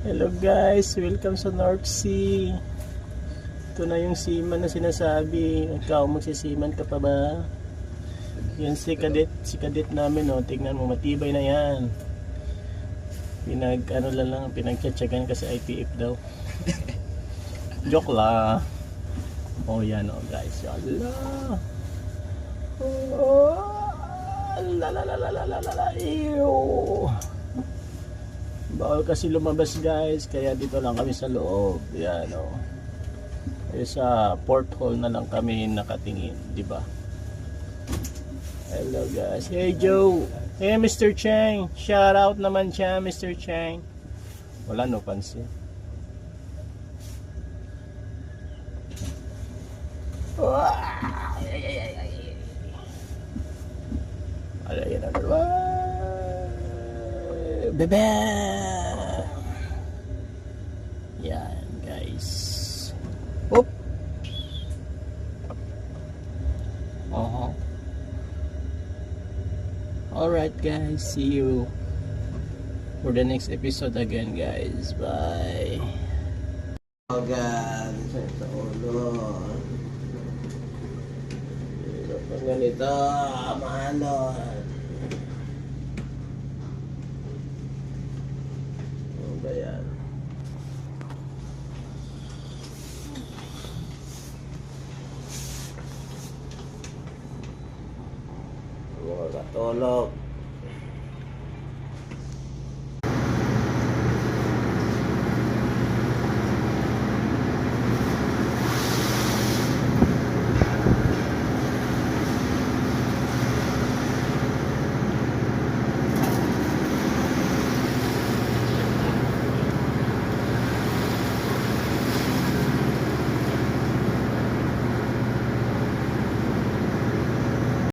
Hello guys, welcome sa North Sea. Ito na yung seaman na sinasabi. Ikaw, magsisiman ka pa ba? Yan si kadet namin, oh. Tignan mo, matibay na yan. Pinagtsatsagan kasi IPF daw. Joke la. Oh yan, oh guys. Allah. Oh, la la la la la la la. Ew. Bawal kasi lumabas guys, kaya dito lang kami sa loob. Yan o. Sa porthole na lang kami nakatingin, di ba? Hello guys. Hey Joe. Hey Mr. Chang. Shout out naman siya, Mr. Chang. Wala no pansin. Bebe. Yan guys. Oop. Alright guys, see you for the next episode again guys. Bye. Oh God, sa ulo. Pag ganito, mahalon. Ano ba yan? Mga katulog.